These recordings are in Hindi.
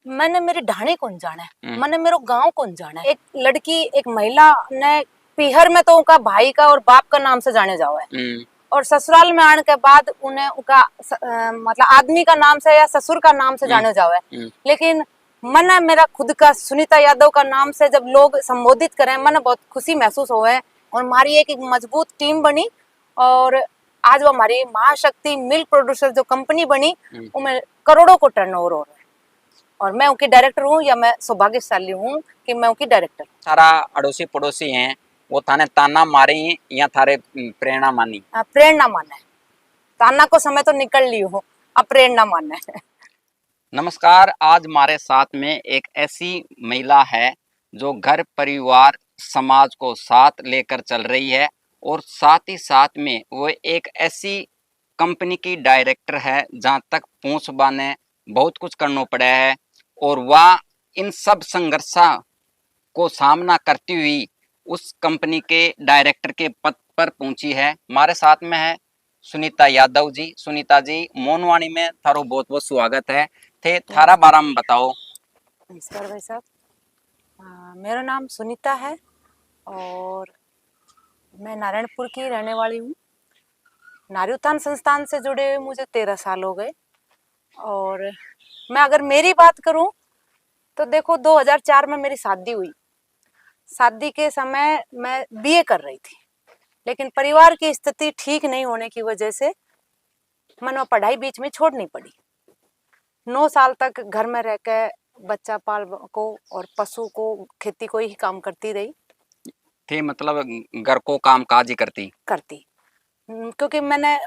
मैंने मेरी ढाणी कौन जाना है, मैंने मेरो गांव कौन जाना है। एक लड़की एक महिला ने पीहर में तो उनका भाई का और बाप का नाम से जाने जाओ है, और ससुराल में आने के बाद उन्हें उनका मतलब आदमी का नाम से या ससुर का नाम से जाने जाओ है। लेकिन मैंने मेरा खुद का सुनीता यादव का नाम से जब लोग संबोधित करें, मैंने बहुत खुशी महसूस हो है। और हमारी एक मजबूत टीम बनी और आज वो हमारी महाशक्ति मिल्क प्रोड्यूसर जो कंपनी बनी उनमें करोड़ों को टर्नओवर हो रहा है, और मैं उनकी डायरेक्टर हूँ, या मैं सौभाग्यशाली हूँ कि मैं उनकी डायरेक्टर। सारा अड़ोसी पड़ोसी हैं वो थाने ताना मारी या थारे प्रेरणा मानी? प्रेरणा माना है, ताना को समय तो निकल ली हो, अब प्रेरणा माना है। नमस्कार, आज हमारे साथ में एक ऐसी महिला है जो घर परिवार समाज को साथ लेकर चल रही है, और साथ ही साथ में वो एक ऐसी कंपनी की डायरेक्टर है जहाँ तक पहुँच बाने बहुत कुछ करना पड़ा है, और वह इन सब संघर्षों को सामना करती हुई उस कंपनी के डायरेक्टर के पद पर पहुंची है। हमारे साथ में है सुनीता यादव जी। सुनीता जी, मोनवाणी में थारो बहुत बहुत स्वागत है। थे थारा बारे में बताओ। नमस्कार भाई साहब, मेरा नाम सुनीता है और मैं नारायणपुर की रहने वाली हूँ। नारी उत्थान संस्थान से जुड़े हुए मुझे 13 साल हो गए, और मैं अगर मेरी बात करूं तो देखो 2004 में मेरी शादी हुई। शादी के समय मैं बीए कर रही थी, लेकिन परिवार की स्थिति ठीक नहीं होने की वजह से मैंने पढ़ाई बीच में छोड़नी पड़ी। 9 साल तक घर में रहकर बच्चा पाल को और पशु को खेती को ही काम करती रही थे, मतलब घर को काम काज ही करती क्योंकि मैंने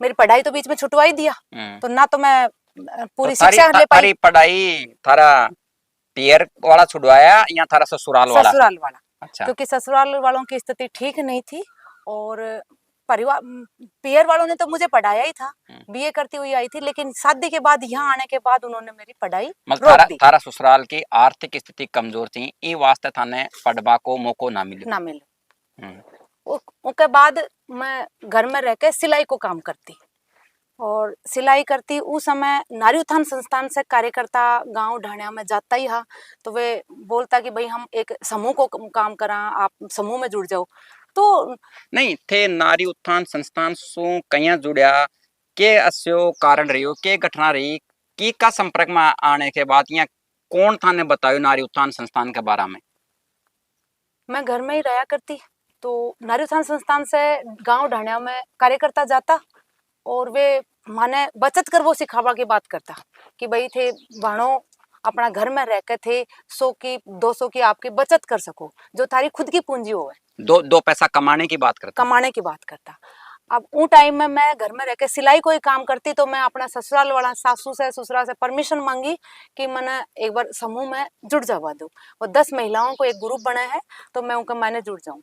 मेरी पढ़ाई तो बीच में छुटवा ही दिया, तो ना तो मैं पूरी तो शिक्षा ले पाई। पढ़ाई थारा पियर वाला छुड़वाया या थारा ससुराल वाला? ससुराल वाला। अच्छा। क्योंकि ससुराल वालों की स्थिति ठीक नहीं थी, और परिवार पियर वालों ने तो मुझे पढ़ाया ही था, बीए करती हुई आई थी, लेकिन शादी के बाद यहाँ आने के बाद उन्होंने मेरी पढ़ाई रोक दी। थारा ससुराल की आर्थिक स्थिति कमजोर थी, ई वास्ते थाने पढ़वा को मौको ना मिले। उसके बाद मैं घर में रहकर सिलाई को काम करती, और सिलाई करती उस समय नारी उत्थान संस्थान से कार्यकर्ता गांव ढाणिया में जाता ही हा, तो वे बोलता कि भाई हम एक समूह को काम करा, आप समूह में जुड़ जाओ। तो नहीं थे नारी उत्थान संस्थान सु कहीं जुड़या के अस्यो कारण रही हो, के घटना रही की का संपर्क में आने के बाद, या कौन थाने बतायो नारी उत्थान संस्थान के बारे में? मैं घर में ही रहा करती, तो नारी उत्थान संस्थान से गांव ढाणिया में कार्यकर्ता जाता, और वे माने बचत कर वो सिखावा की बात करता कि भाई थे बाणो अपना घर में रहकर थे 100 की 200 की आपकी बचत कर सको, जो थारी खुद की पूंजी हो है। दो पैसा कमाने की बात करता। अब उस टाइम में मैं घर में रहकर सिलाई कोई काम करती, तो मैं अपना ससुराल वाला सासू से ससुराल से परमिशन मांगी कि मैंने एक बार समूह में जुड़ जावा दो। वो 10 महिलाओं को एक ग्रुप बना है, तो मैं उनका मैंने जुड़ जाऊं।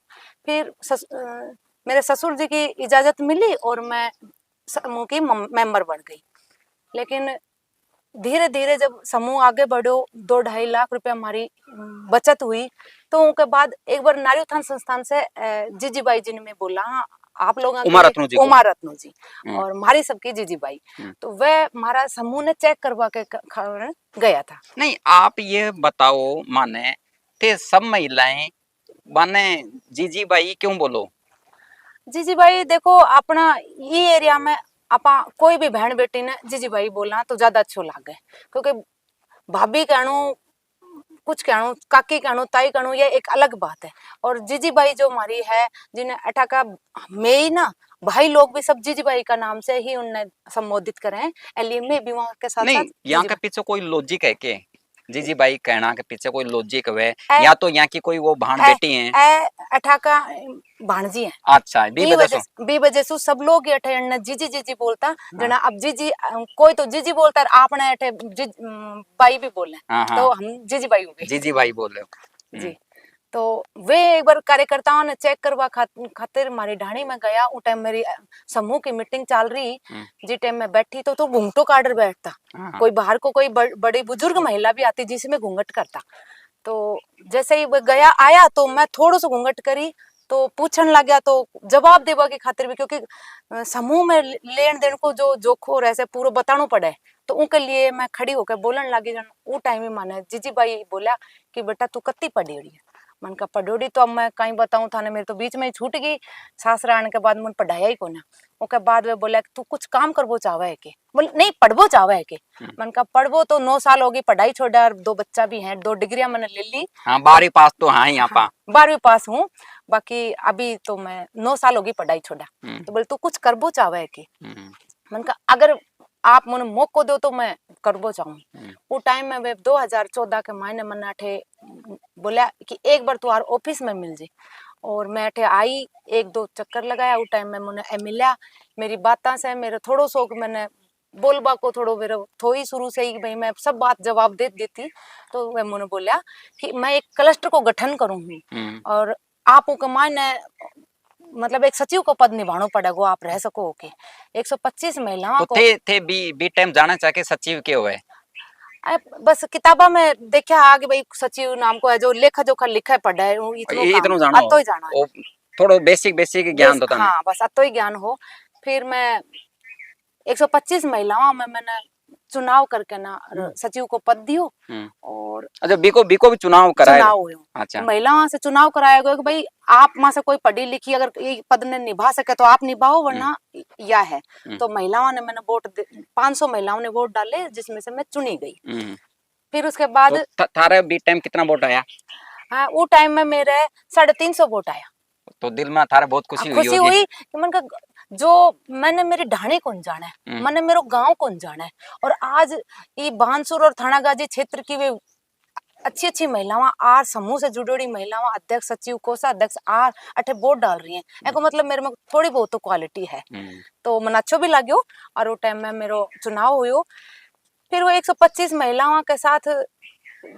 फिर मेरे ससुर जी की इजाजत मिली और मैं समूह की मेंबर बन गई। लेकिन धीरे धीरे जब समूह आगे बढ़ो, 2-2.5 लाख रुपए हमारी बचत हुई, तो उनके बाद एक बार नारी उत्थान संस्थान से जीजीबाई जी ने बोला, हाँ आप लोग उमा रत्नो जी और हमारी सबकी जीजीबाई, तो वह हमारा समूह ने चेक करवा के गया था। नहीं, आप ये बताओ, माने थे सब महिलाएं माने जीजीबाई क्यों बोलो? जीजीबाई देखो, अपना ये एरिया में आपा कोई भी बहन बेटी ने जीजीबाई बोलना तो ज्यादा अच्छो लागे, क्योंकि भाभी कहणु कुछ कहणु, काकी कहणु, ताई कहणु, ये एक अलग बात है। और जीजीबाई जो हमारी है, जिन्हें अठा का मैं ही ना भाई लोग भी सब जीजीबाई का नाम से ही उन्हें संबोधित करे हैं, इसलिए मैं भी वहाँ के साथ नहीं, यहाँ के पीछे कोई लॉजिक है के? जीजीबाई कहना के पीछे कोई लॉजिक है, या तो यहाँ की कोई वो भाण बेटी है? अठा का भाणजी है। अच्छा, बी वजह से सब लोग अठे जीजी जीजी बोलता, जना अब जीजी कोई तो जीजी बोलता है, आपने अठे बाई भी बोले, तो हम जीजी बाई हो गए। जीजी बाई बोल रहे हो जी। तो वे एक बार कार्यकर्ताओं ने चेक करवा खातिर हमारी ढाणी में गया। उस टाइम मेरी समूह की मीटिंग चल रही, जी टाइम में बैठी तो घूंघटो काट बैठता, कोई बाहर को कोई बड़ी बुजुर्ग महिला भी आती जिसमें घूंघट करता। तो जैसे ही वो गया आया तो मैं थोड़ा सा घूंघट करी, तो पूछन लग गया तो जवाब देवा की खातिर भी, क्योंकि समूह में लेन देन को जो जोखो और ऐसे पूरा बताना पड़े, तो उनके लिए मैं खड़ी होकर बोलन लगी। जन वो टाइम ही माने जीजी बाई बोला कि बेटा तू कत्ती पढ़ी हुई है। मन का पढ़ोड़ी तो अब मैं कहीं बताऊं थाने, मेरे तो बीच में ही छूट गई। सासरा आने के बाद मन पढ़ाया ही को ना। उसके बाद वे बोला तू कुछ काम करबो चाहे है के, बोले नहीं पढ़बो चाहे है के। मन का पढ़बो तो 9 साल होगी पढ़ाई छोड़ा, 2 बच्चा भी हैं, 2 डिग्रियां मैंने ले ली। हाँ 12वीं पास तो हाँ यहाँ पा। 12वीं पास हूँ, बाकी अभी तो मैं 9 साल होगी पढ़ाई छोड़ा। तो बोले तू कुछ करबो चाहे है के। मन का अगर आप मुझे मौको दो तो मैं करबो चाहूँ। वो टाइम में वे 2014 के महीने मैंने अठे बोला कि एक बार तुम्हारे ऑफिस में मिल जी। और मैं अठे आई, 1-2 चक्कर लगाया। वो टाइम में मुझे मिला, मेरी बातों से मेरे थोड़ो सो मैंने बोलबा को थोड़ो मेरे थोड़ी शुरू से ही भाई मैं सब बात जवाब दे देती। तो वह मुझे बोला कि मैं एक क्लस्टर को गठन करूँगी और आप के मायने मतलब एक सचिव को पद निभाना पड़ेगा, आप रह सको के 125 महिलाओं तो को। थे बी टाइम जाना चाह के सचिव के हुए? बस किताबा में देखा आगे भाई सचिव नाम को है, जो लेखा जोखा लिखा है पढ़ा है इतनो जानो अतो ही जाना है। थोड़ो बेसिक ज्ञान तो हाँ बस अतो ही ज्ञान हो। फिर मैं 125 महिलाओं में मैंने चुनाव करके ना सचिव को पद दियो। और अच्छा बीको भी चुनाव कराया? चुनाव हुए। अच्छा, महिलाओं से चुनाव कराया गया कि भाई आप में से कोई पढ़ी लिखी अगर ये पद ने निभा सके तो आप निभाओ, वरना या है। तो महिलाओं ने मैंने वोट 500 महिलाओं ने वोट डाले, जिसमें से मैं चुनी गई। फिर उसके बाद तो थारे बी टाइम कितना वोट आया? हाँ वो टाइम में मेरे 350 वोट आया। तो दिल में थारा बहुत खुशी हुई कि मन का जो मैंने मेरी ढाणी कौन जाना है, मैंने मेरो गांव कौन जाना है। और आज ये बानसूर और थानागाजी क्षेत्र की वे अच्छी अच्छी महिलाओं आर समूह से जुड़ी महिलाओं अध्यक्ष सचिव कोषाध्यक्ष आर अठे वोट डाल रही हैं। एको मतलब मेरे में थोड़ी बहुत तो क्वालिटी है। तो मन अच्छो भी लाग्यो। और वो टाइम में मेरो चुनाव हुयो। फिर वो 125 महिलाओं के साथ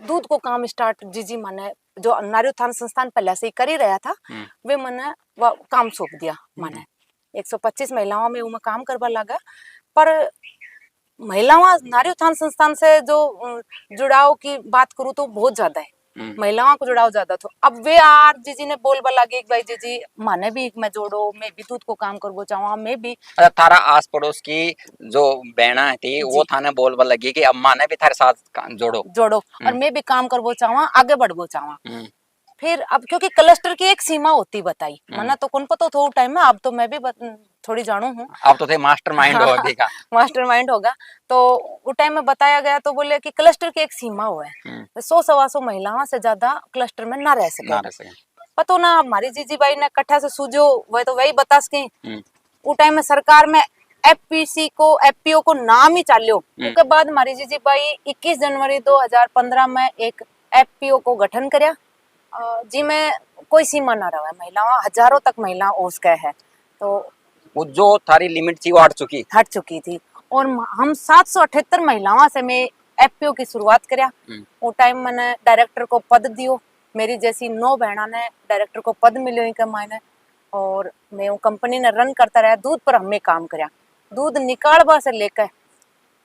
दूध को काम स्टार्ट जीजी मैंने जो नारी उत्थान संस्थान पहले से ही कर ही रहा था, वे मैंने वो काम सौंप दिया। मैंने 125 महिलाओं में वो काम करवा लगा। पर महिलाओं नारी उत्थान संस्थान से जो जुड़ाव की बात करूँ तो बहुत ज्यादा है, महिलाओं को जुड़ाव ज्यादा। तो अब वे आर जीजी ने बोल लगे भाई जीजी माने भी मैं जोड़ो, मैं भी दूध को काम करबो चाहूँ, मैं भी। थारा आस पड़ोस की जो बहना थी वो थाने बोल लगी कि अब माने भी थारे साथ जोड़ो और मैं भी काम करबो चाहूँ, आगे बढ़बो चाहूँ। फिर अब क्योंकि क्लस्टर की एक सीमा होती बताई, मना तो कौन पता थोड़ा टाइम में, अब तो मैं भी थोड़ी जानू हूँ। अब तो थे मास्टरमाइंड हो देगा। मास्टरमाइंड होगा। तो वो टाइम में बताया गया तो बोले कि क्लस्टर की एक सीमा हो है, 100-125 महिलाओं से ज्यादा क्लस्टर में ना रह सके। पता ना हमारी जीजी बाई ने कट्ठा से सूझो वह तो वही बता सके। वो टाइम में सरकार में एफपीसी को एफपीओ को नाम ही चाल्यो। उसके बाद हमारी जीजी बाई 21 जनवरी 2015 में एक एफपीओ को गठन करया, जी में कोई सीमा ना रहा है, महिलाओं हजारों तक महिला उसके है। तो वो जो थारी लिमिट थी वो हट चुकी थी। और हम 778 महिलाओं से मैं एफपीओ की शुरुआत करया। वो टाइम मैंने डायरेक्टर को पद दियो, मेरी जैसी 9 बहना ने डायरेक्टर को पद मिलो इनके मायने। और मैं वो कंपनी ने रन करता रहा। दूध पर हमें काम करया, दूध निकालवा से लेकर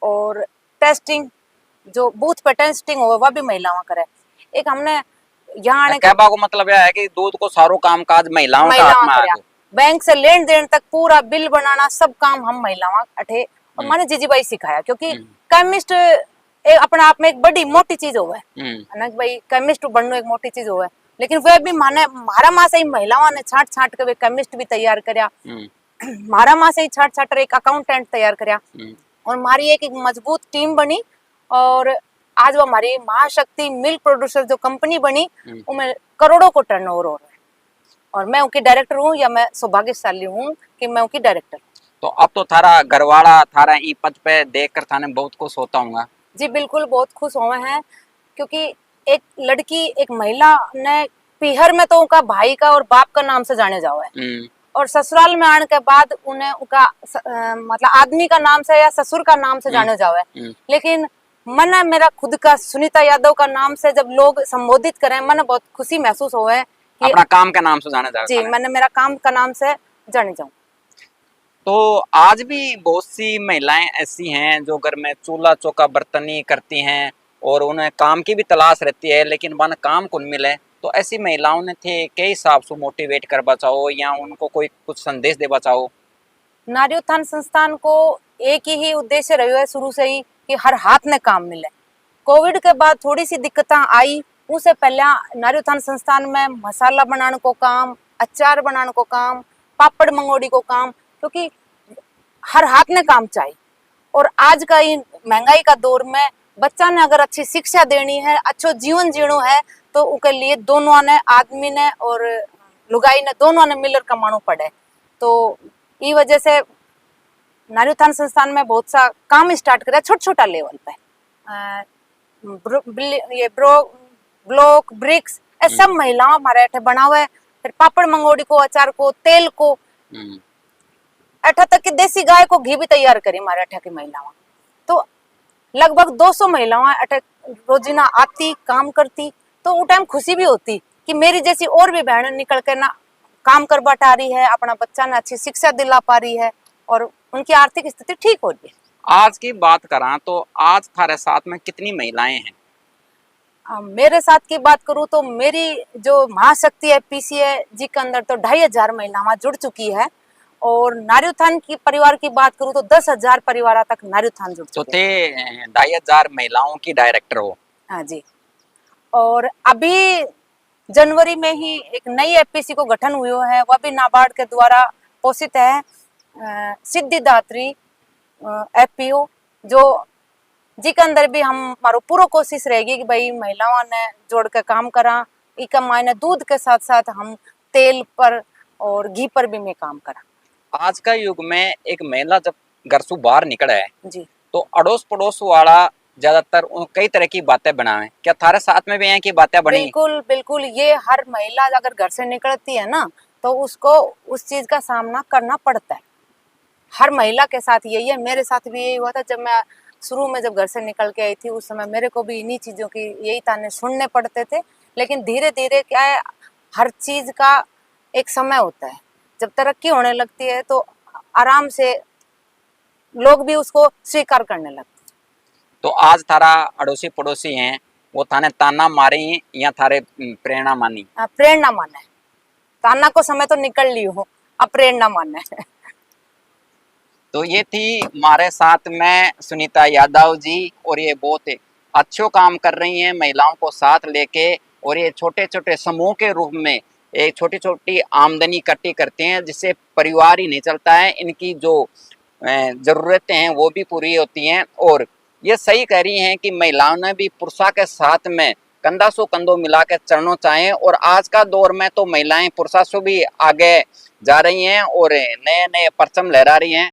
और टेस्टिंग जो बूथ पे टेस्टिंग हो वह भी महिलाओं करे। एक हमने यहाँ कहबा को मतलब यह है कि दूध को सारो काम काज महिलाओं का हाथ में आ गया। बैंक से लेन देन तक पूरा बिल बनाना सब काम हम महिलाओं अठे और मैंने जीजी बाई सिखाया। क्योंकि केमिस्ट अपने आप में एक बड़ी मोटी चीज हो है ना भाई, केमिस्ट बनना एक मोटी चीज हो है। लेकिन वह भी माने मारा माँ से ही महिलाओं ने छाट के वे केमिस्ट भी तैयार करया, मारा माँ से ही छाट एक अकाउंटेंट तैयार करया। और हमारी एक मजबूत टीम बनी और आज वो हमारी महाशक्ति मिल्क प्रोड्यूसर जो कंपनी बनी उनमें करोड़ों को टर्नओवर हो रहा है। और मैं उनकी डायरेक्टर हूँ, या मैं सौभाग्यशाली हूँ कि मैं उनकी डायरेक्टर। तो अब तो थारा घरवाला थारा ई पद पे देखकर थाने बहुत खुश होता होगा? जी बिल्कुल बहुत खुश हुए हैं। क्योंकि एक लड़की एक महिला ने पीहर में तो उनका भाई का और बाप का नाम से जाने जाओ है, और ससुराल में आने के बाद उन्हें उनका मतलब आदमी का नाम से या ससुर का नाम से जाने जाओ है। लेकिन मन मेरा खुद का सुनीता यादव का नाम से जब लोग संबोधित करें, मन बहुत खुशी महसूस हो है कि अपना काम का नाम से जाने जाओ। जी मैंने मेरा काम का नाम से जाने जाऊं। तो आज भी बहुत सी महिलाएं ऐसी हैं जो घर में चूल्हा चौका बर्तनी करती हैं और उन्हें काम की भी तलाश रहती है, लेकिन वह काम कौन मिले। तो ऐसी महिलाओं ने थे के हिसाब से मोटिवेट कर बचाओ या उनको कोई कुछ संदेश दे बचाओ? नारी उत्थान संस्थान को एक ही उद्देश्य रहो है शुरू से ही कि हर हाथ में काम मिले। कोविड के बाद थोड़ी सी दिक्कतें आई, उससे पहले नारी उत्थान संस्थान में मसाला बनाने को काम, अचार बनाने को काम, पापड़ मंगोड़ी को काम, क्योंकि हर हाथ में काम चाहिए। और आज का ही महंगाई का दौर में बच्चा ने अगर अच्छी शिक्षा देनी है, अच्छो जीवन जीणो है, तो उसके लिए दोनों ने, आदमी ने और लुगाई ने, दोनों ने मिलकर कमाना पड़े। तो ई वजह से नारी उत्थान संस्थान में बहुत सा काम स्टार्ट करा छोटा छोटा लेवल पे। ये ब्लॉक ब्रिक्स ये सब महिलाओं हमारे अठे बना हुआ है। फिर पापड़ मंगोड़ी को, अचार को, तेल को, अठा तक कि देसी गाय को घी भी तैयार करी हमारे अठा की महिलाओं। तो लगभग 200 महिलाएं अठे रोजीना आती, काम करती। तो वो टाइम खुशी भी होती कि मेरी जैसी और भी बहनें निकल के ना काम कर बटा रही है, अपना बच्चा ने अच्छी शिक्षा दिला पा रही है और उनकी आर्थिक स्थिति ठीक हो रही है। आज की बात करा तो आज थारे साथ में कितनी महिलाएं हैं? मेरे साथ की बात करूं तो मेरी जो महाशक्ति है पीसीए जी के अंदर तो 2500 महिलाएं जुड़ चुकी है। और नारी उत्थान की परिवार की बात करूं तो 10,000 परिवार तक नारी उत्थान जुड़ तो चुके हैं। ते 2500 महिलाओं की डायरेक्टर हो। हाँ जी। और अभी जनवरी में ही एक नई एफपीसी को गठन हुआ है, वह भी नाबार्ड के द्वारा पोषित है, सिद्धिदात्री एफपीओ, जो जी के अंदर भी हम हमारो पूरा कोशिश रहेगी कि भाई महिलाओं ने जोड़ के काम करा। इका मायने दूध के साथ साथ हम तेल पर और घी पर भी मैं काम करा। आज का युग में एक महिला जब घर से बाहर निकले है जी, तो अड़ोस पड़ोस वाला ज्यादातर कई तरह की बातें बनावे। क्या थारे साथ में भी हैं कि बातें बनी? बिल्कुल बिल्कुल। ये हर महिला अगर घर से निकलती है ना तो उसको उस चीज का सामना करना पड़ता है। हर महिला के साथ यही है, मेरे साथ भी यही हुआ था। जब मैं शुरू में जब घर से निकल के आई थी उस समय मेरे को भी इन्हीं चीजों की यही ताने सुनने पड़ते थे। लेकिन धीरे धीरे क्या है, हर चीज का एक समय होता है। जब तरक्की होने लगती है तो आराम से लोग भी उसको स्वीकार करने लगते हैं। तो आज थारा अड़ोसी पड़ोसी हैं वो थाने ताना मारी या थारे प्रेरणा मानी? प्रेरणा माना है। ताना को समय तो निकल ली हो, अब प्रेरणा माना है। तो ये थी हमारे साथ में सुनीता यादव जी, और ये बहुत अच्छो काम कर रही हैं महिलाओं को साथ लेके। और ये छोटे छोटे समूह के रूप में एक छोटी छोटी आमदनी इकट्ठी करते हैं, जिससे परिवार ही नहीं चलता है, इनकी जो ज़रूरतें हैं वो भी पूरी होती हैं। और ये सही कह रही हैं कि महिलाओं ने भी पुरुषों के साथ में कंधा सो कंधों मिला के चलना चाहिए। और आज का दौर में तो महिलाएं पुरुषों से भी आगे जा रही हैं और नए नए परचम लहरा रही हैं।